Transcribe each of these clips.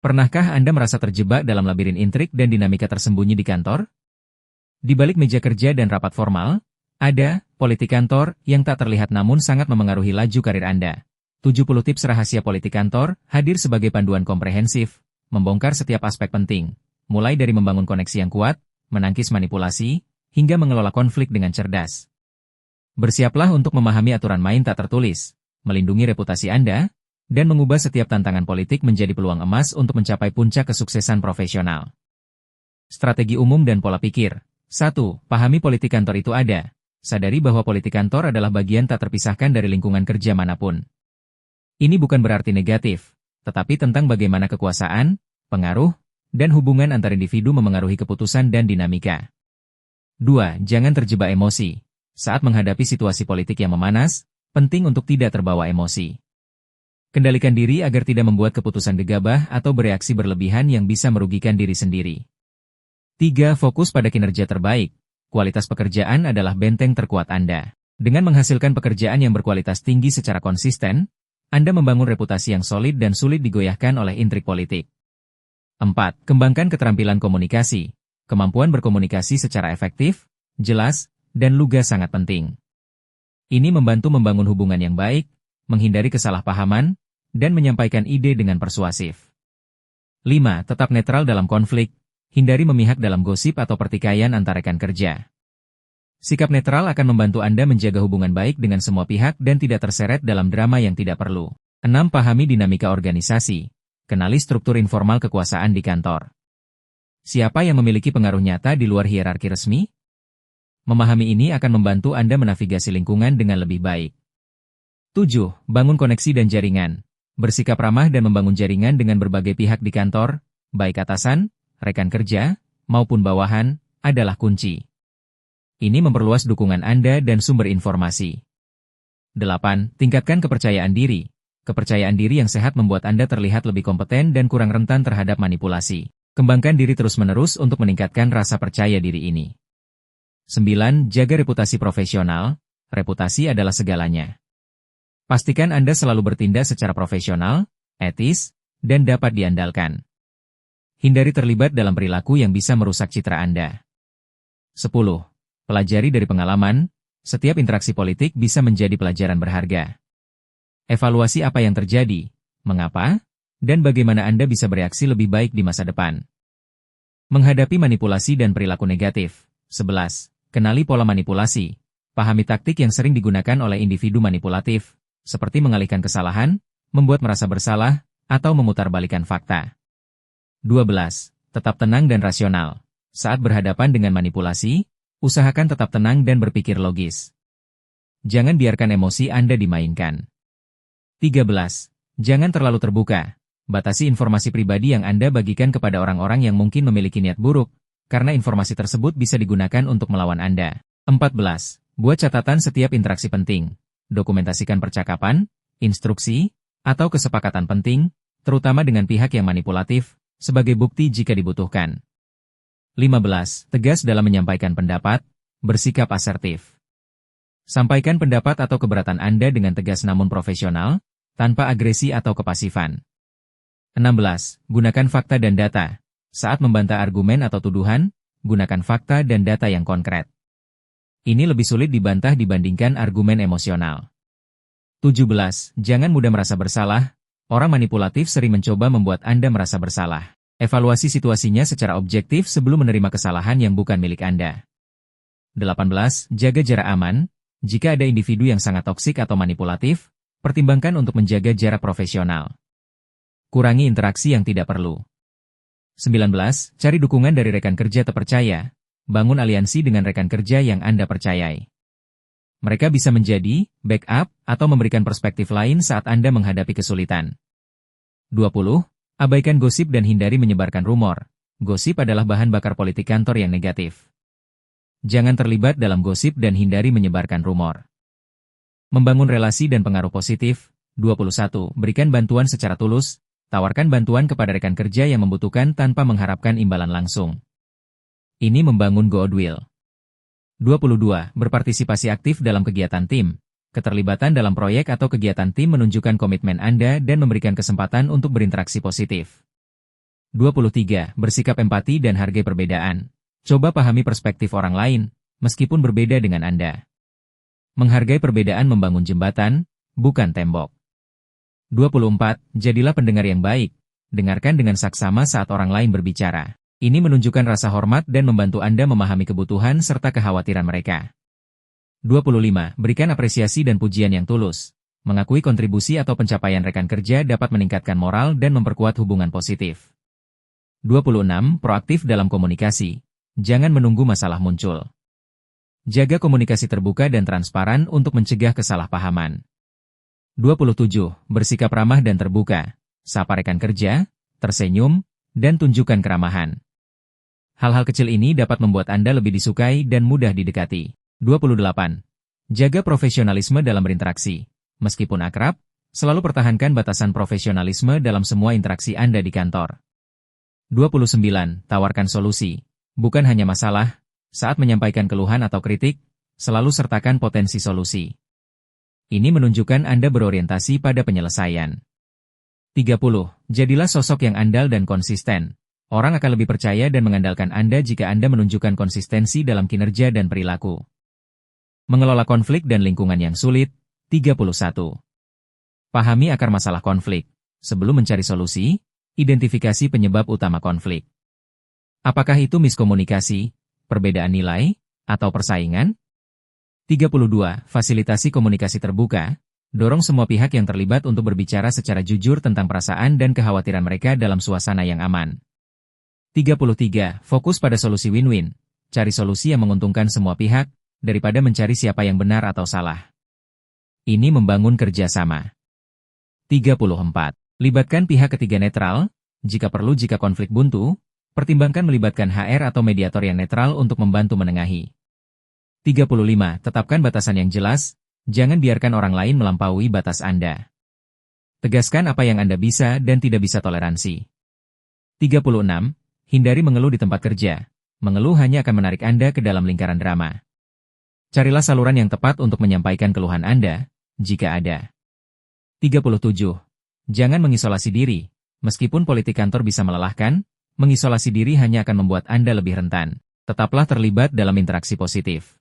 Pernahkah Anda merasa terjebak dalam labirin intrik dan dinamika tersembunyi di kantor? Di balik meja kerja dan rapat formal, ada politik kantor yang tak terlihat namun sangat memengaruhi laju karir Anda. 70 tips rahasia politik kantor hadir sebagai panduan komprehensif, membongkar setiap aspek penting, mulai dari membangun koneksi yang kuat, menangkis manipulasi, hingga mengelola konflik dengan cerdas. Bersiaplah untuk memahami aturan main tak tertulis, melindungi reputasi Anda, dan mengubah setiap tantangan politik menjadi peluang emas untuk mencapai puncak kesuksesan profesional. Strategi umum dan pola pikir. 1. Pahami politik kantor itu ada. Sadari bahwa politik kantor adalah bagian tak terpisahkan dari lingkungan kerja manapun. Ini bukan berarti negatif, tetapi tentang bagaimana kekuasaan, pengaruh, dan hubungan antar individu memengaruhi keputusan dan dinamika. 2. Jangan terjebak emosi. Saat menghadapi situasi politik yang memanas, penting untuk tidak terbawa emosi. Kendalikan diri agar tidak membuat keputusan gegabah atau bereaksi berlebihan yang bisa merugikan diri sendiri. 3. Fokus pada kinerja terbaik. Kualitas pekerjaan adalah benteng terkuat Anda. Dengan menghasilkan pekerjaan yang berkualitas tinggi secara konsisten, Anda membangun reputasi yang solid dan sulit digoyahkan oleh intrik politik. 4. Kembangkan keterampilan komunikasi. Kemampuan berkomunikasi secara efektif, jelas, dan lugas sangat penting. Ini membantu membangun hubungan yang baik, menghindari kesalahpahaman, dan menyampaikan ide dengan persuasif. 5. Tetap netral dalam konflik, hindari memihak dalam gosip atau pertikaian antar rekan kerja. Sikap netral akan membantu Anda menjaga hubungan baik dengan semua pihak dan tidak terseret dalam drama yang tidak perlu. 6. Pahami dinamika organisasi. Kenali struktur informal kekuasaan di kantor. Siapa yang memiliki pengaruh nyata di luar hierarki resmi? Memahami ini akan membantu Anda menavigasi lingkungan dengan lebih baik. 7. Bangun koneksi dan jaringan. Bersikap ramah dan membangun jaringan dengan berbagai pihak di kantor, baik atasan, rekan kerja, maupun bawahan, adalah kunci. Ini memperluas dukungan Anda dan sumber informasi. 8. Tingkatkan kepercayaan diri. Kepercayaan diri yang sehat membuat Anda terlihat lebih kompeten dan kurang rentan terhadap manipulasi. Kembangkan diri terus-menerus untuk meningkatkan rasa percaya diri ini. 9. Jaga reputasi profesional. Reputasi adalah segalanya. Pastikan Anda selalu bertindak secara profesional, etis, dan dapat diandalkan. Hindari terlibat dalam perilaku yang bisa merusak citra Anda. 10. Pelajari dari pengalaman, setiap interaksi politik bisa menjadi pelajaran berharga. Evaluasi apa yang terjadi, mengapa, dan bagaimana Anda bisa bereaksi lebih baik di masa depan. Menghadapi manipulasi dan perilaku negatif. 11. Kenali pola manipulasi. Pahami taktik yang sering digunakan oleh individu manipulatif, seperti mengalihkan kesalahan, membuat merasa bersalah, atau memutarbalikkan fakta. 12. Tetap tenang dan rasional. Saat berhadapan dengan manipulasi, usahakan tetap tenang dan berpikir logis. Jangan biarkan emosi Anda dimainkan. 13. Jangan terlalu terbuka. Batasi informasi pribadi yang Anda bagikan kepada orang-orang yang mungkin memiliki niat buruk, karena informasi tersebut bisa digunakan untuk melawan Anda. 14. Buat catatan setiap interaksi penting. Dokumentasikan percakapan, instruksi, atau kesepakatan penting, terutama dengan pihak yang manipulatif, sebagai bukti jika dibutuhkan. 15. Tegas dalam menyampaikan pendapat, bersikap asertif. Sampaikan pendapat atau keberatan Anda dengan tegas namun profesional, tanpa agresi atau kepasifan. 16. Gunakan fakta dan data. Saat membantah argumen atau tuduhan, gunakan fakta dan data yang konkret. Ini lebih sulit dibantah dibandingkan argumen emosional. 17. Jangan mudah merasa bersalah. Orang manipulatif sering mencoba membuat Anda merasa bersalah. Evaluasi situasinya secara objektif sebelum menerima kesalahan yang bukan milik Anda. 18. Jaga jarak aman. Jika ada individu yang sangat toksik atau manipulatif, pertimbangkan untuk menjaga jarak profesional. Kurangi interaksi yang tidak perlu. 19. Cari dukungan dari rekan kerja terpercaya. Bangun aliansi dengan rekan kerja yang Anda percayai. Mereka bisa menjadi backup atau memberikan perspektif lain saat Anda menghadapi kesulitan. 20. Abaikan gosip dan hindari menyebarkan rumor. Gosip adalah bahan bakar politik kantor yang negatif. Jangan terlibat dalam gosip dan hindari menyebarkan rumor. Membangun relasi dan pengaruh positif. 21. Berikan bantuan secara tulus. Tawarkan bantuan kepada rekan kerja yang membutuhkan tanpa mengharapkan imbalan langsung. Ini membangun goodwill. 22. Berpartisipasi aktif dalam kegiatan tim. Keterlibatan dalam proyek atau kegiatan tim menunjukkan komitmen Anda dan memberikan kesempatan untuk berinteraksi positif. 23. Bersikap empati dan hargai perbedaan. Coba pahami perspektif orang lain, meskipun berbeda dengan Anda. Menghargai perbedaan membangun jembatan, bukan tembok. 24. Jadilah pendengar yang baik. Dengarkan dengan saksama saat orang lain berbicara. Ini menunjukkan rasa hormat dan membantu Anda memahami kebutuhan serta kekhawatiran mereka. 25. Berikan apresiasi dan pujian yang tulus. Mengakui kontribusi atau pencapaian rekan kerja dapat meningkatkan moral dan memperkuat hubungan positif. 26. Proaktif dalam komunikasi. Jangan menunggu masalah muncul. Jaga komunikasi terbuka dan transparan untuk mencegah kesalahpahaman. 27. Bersikap ramah dan terbuka. Sapa rekan kerja, tersenyum, dan tunjukkan keramahan. Hal-hal kecil ini dapat membuat Anda lebih disukai dan mudah didekati. 28. Jaga profesionalisme dalam berinteraksi. Meskipun akrab, selalu pertahankan batasan profesionalisme dalam semua interaksi Anda di kantor. 29. Tawarkan solusi. Bukan hanya masalah, saat menyampaikan keluhan atau kritik, selalu sertakan potensi solusi. Ini menunjukkan Anda berorientasi pada penyelesaian. 30. Jadilah sosok yang andal dan konsisten. Orang akan lebih percaya dan mengandalkan Anda jika Anda menunjukkan konsistensi dalam kinerja dan perilaku. Mengelola konflik dan lingkungan yang sulit. 31. Pahami akar masalah konflik. Sebelum mencari solusi, identifikasi penyebab utama konflik. Apakah itu miskomunikasi, perbedaan nilai, atau persaingan? 32. Fasilitasi komunikasi terbuka. Dorong semua pihak yang terlibat untuk berbicara secara jujur tentang perasaan dan kekhawatiran mereka dalam suasana yang aman. 33. Fokus pada solusi win-win. Cari solusi yang menguntungkan semua pihak, daripada mencari siapa yang benar atau salah. Ini membangun kerjasama. 34. Libatkan pihak ketiga netral. Jika perlu jika konflik buntu, pertimbangkan melibatkan HR atau mediator yang netral untuk membantu menengahi. 35. Tetapkan batasan yang jelas. Jangan biarkan orang lain melampaui batas Anda. Tegaskan apa yang Anda bisa dan tidak bisa toleransi. 36. Hindari mengeluh di tempat kerja. Mengeluh hanya akan menarik Anda ke dalam lingkaran drama. Carilah saluran yang tepat untuk menyampaikan keluhan Anda, jika ada. 37. Jangan mengisolasi diri. Meskipun politik kantor bisa melelahkan, mengisolasi diri hanya akan membuat Anda lebih rentan. Tetaplah terlibat dalam interaksi positif.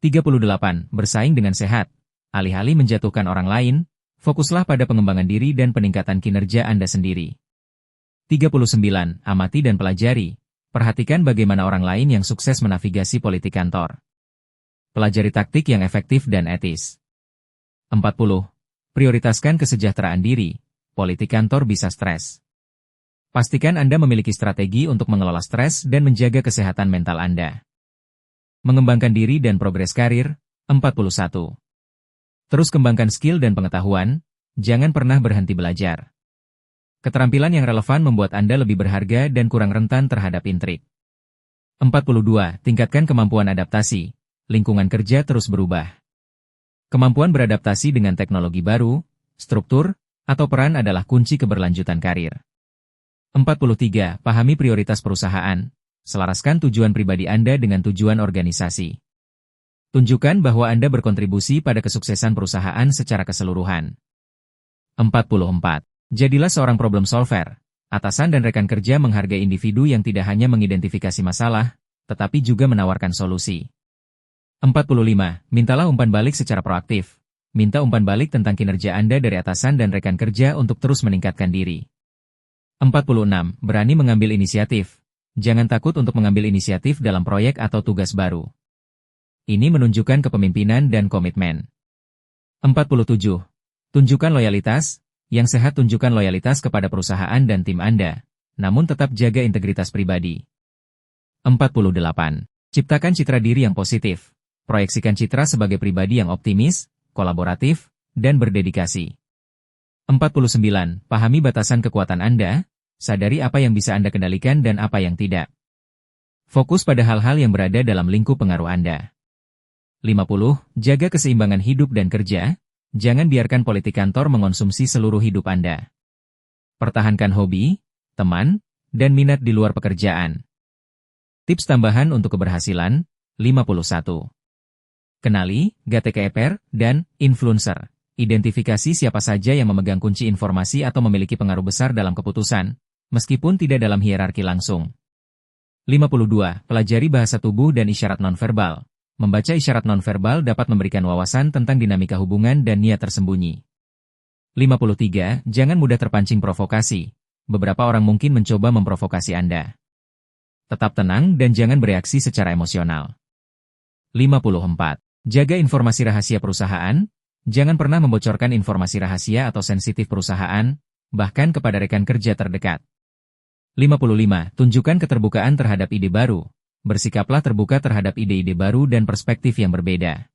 38. Bersaing dengan sehat. Alih-alih menjatuhkan orang lain, fokuslah pada pengembangan diri dan peningkatan kinerja Anda sendiri. 39. Amati dan pelajari. Perhatikan bagaimana orang lain yang sukses menavigasi politik kantor. Pelajari taktik yang efektif dan etis. 40. Prioritaskan kesejahteraan diri. Politik kantor bisa stres. Pastikan Anda memiliki strategi untuk mengelola stres dan menjaga kesehatan mental Anda. Mengembangkan diri dan progres karir. 41. Terus kembangkan skill dan pengetahuan, jangan pernah berhenti belajar. Keterampilan yang relevan membuat Anda lebih berharga dan kurang rentan terhadap intrik. 42. Tingkatkan kemampuan adaptasi. Lingkungan kerja terus berubah. Kemampuan beradaptasi dengan teknologi baru, struktur, atau peran adalah kunci keberlanjutan karir. 43. Pahami prioritas perusahaan. Selaraskan tujuan pribadi Anda dengan tujuan organisasi. Tunjukkan bahwa Anda berkontribusi pada kesuksesan perusahaan secara keseluruhan. 44. Jadilah seorang problem solver. Atasan dan rekan kerja menghargai individu yang tidak hanya mengidentifikasi masalah, tetapi juga menawarkan solusi. 45. Mintalah umpan balik secara proaktif. Minta umpan balik tentang kinerja Anda dari atasan dan rekan kerja untuk terus meningkatkan diri. 46. Berani mengambil inisiatif. Jangan takut untuk mengambil inisiatif dalam proyek atau tugas baru. Ini menunjukkan kepemimpinan dan komitmen. 47. Tunjukkan loyalitas. Yang sehat tunjukkan loyalitas kepada perusahaan dan tim Anda, namun tetap jaga integritas pribadi. 48. Ciptakan citra diri yang positif. Proyeksikan citra sebagai pribadi yang optimis, kolaboratif, dan berdedikasi. 49. Pahami batasan kekuatan Anda. Sadari apa yang bisa Anda kendalikan dan apa yang tidak. Fokus pada hal-hal yang berada dalam lingkup pengaruh Anda. 50. Jaga keseimbangan hidup dan kerja. Jangan biarkan politik kantor mengonsumsi seluruh hidup Anda. Pertahankan hobi, teman, dan minat di luar pekerjaan. Tips tambahan untuk keberhasilan. 51. Kenali, gatekeeper, dan influencer. Identifikasi siapa saja yang memegang kunci informasi atau memiliki pengaruh besar dalam keputusan, meskipun tidak dalam hierarki langsung. 52. Pelajari bahasa tubuh dan isyarat nonverbal. Membaca isyarat nonverbal dapat memberikan wawasan tentang dinamika hubungan dan niat tersembunyi. 53. Jangan mudah terpancing provokasi. Beberapa orang mungkin mencoba memprovokasi Anda. Tetap tenang dan jangan bereaksi secara emosional. 54. Jaga informasi rahasia perusahaan. Jangan pernah membocorkan informasi rahasia atau sensitif perusahaan, bahkan kepada rekan kerja terdekat. 55. Tunjukkan keterbukaan terhadap ide baru. Bersikaplah terbuka terhadap ide-ide baru dan perspektif yang berbeda.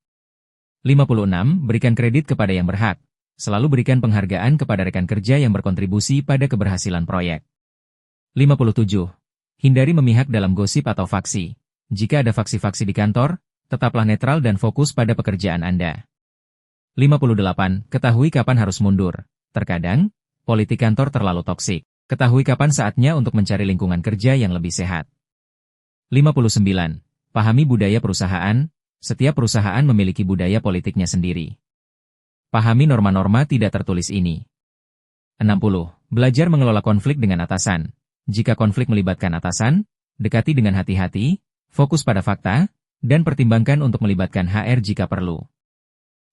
56. Berikan kredit kepada yang berhak. Selalu berikan penghargaan kepada rekan kerja yang berkontribusi pada keberhasilan proyek. 57. Hindari memihak dalam gosip atau faksi. Jika ada faksi-faksi di kantor, tetaplah netral dan fokus pada pekerjaan Anda. 58. Ketahui kapan harus mundur. Terkadang, politik kantor terlalu toksik. Ketahui kapan saatnya untuk mencari lingkungan kerja yang lebih sehat. 59. Pahami budaya perusahaan. Setiap perusahaan memiliki budaya politiknya sendiri. Pahami norma-norma tidak tertulis ini. 60. Belajar mengelola konflik dengan atasan. Jika konflik melibatkan atasan, dekati dengan hati-hati, fokus pada fakta, dan pertimbangkan untuk melibatkan HR jika perlu.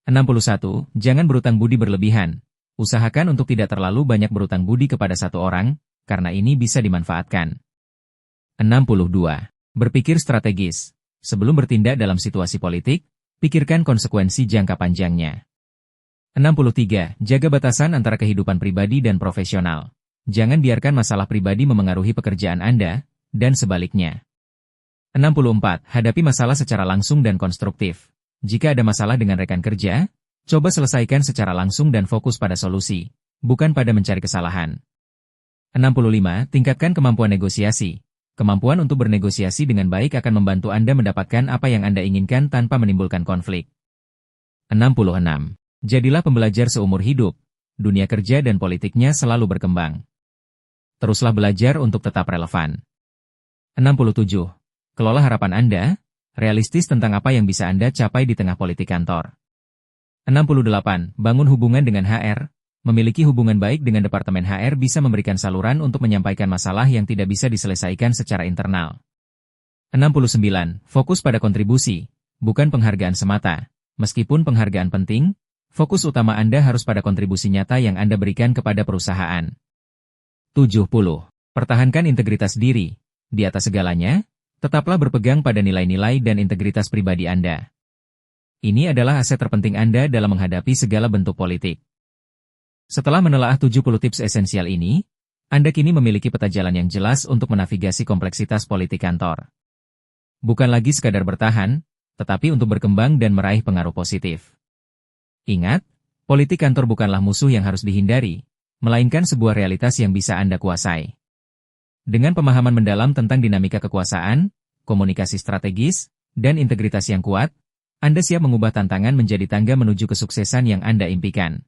61. Jangan berutang budi berlebihan. Usahakan untuk tidak terlalu banyak berutang budi kepada satu orang, karena ini bisa dimanfaatkan. 62. Berpikir strategis. Sebelum bertindak dalam situasi politik, pikirkan konsekuensi jangka panjangnya. 63. Jaga batasan antara kehidupan pribadi dan profesional. Jangan biarkan masalah pribadi memengaruhi pekerjaan Anda, dan sebaliknya. 64. Hadapi masalah secara langsung dan konstruktif. Jika ada masalah dengan rekan kerja, coba selesaikan secara langsung dan fokus pada solusi, bukan pada mencari kesalahan. 65. Tingkatkan kemampuan negosiasi. Kemampuan untuk bernegosiasi dengan baik akan membantu Anda mendapatkan apa yang Anda inginkan tanpa menimbulkan konflik. 66. Jadilah pembelajar seumur hidup. Dunia kerja dan politiknya selalu berkembang. Teruslah belajar untuk tetap relevan. 67. Kelola harapan Anda, realistis tentang apa yang bisa Anda capai di tengah politik kantor. 68. Bangun hubungan dengan HR. Memiliki hubungan baik dengan Departemen HR bisa memberikan saluran untuk menyampaikan masalah yang tidak bisa diselesaikan secara internal. 69. Fokus pada kontribusi, bukan penghargaan semata. Meskipun penghargaan penting, fokus utama Anda harus pada kontribusi nyata yang Anda berikan kepada perusahaan. 70. Pertahankan integritas diri. Di atas segalanya, tetaplah berpegang pada nilai-nilai dan integritas pribadi Anda. Ini adalah aset terpenting Anda dalam menghadapi segala bentuk politik. Setelah menelaah 70 tips esensial ini, Anda kini memiliki peta jalan yang jelas untuk menavigasi kompleksitas politik kantor. Bukan lagi sekadar bertahan, tetapi untuk berkembang dan meraih pengaruh positif. Ingat, politik kantor bukanlah musuh yang harus dihindari, melainkan sebuah realitas yang bisa Anda kuasai. Dengan pemahaman mendalam tentang dinamika kekuasaan, komunikasi strategis, dan integritas yang kuat, Anda siap mengubah tantangan menjadi tangga menuju kesuksesan yang Anda impikan.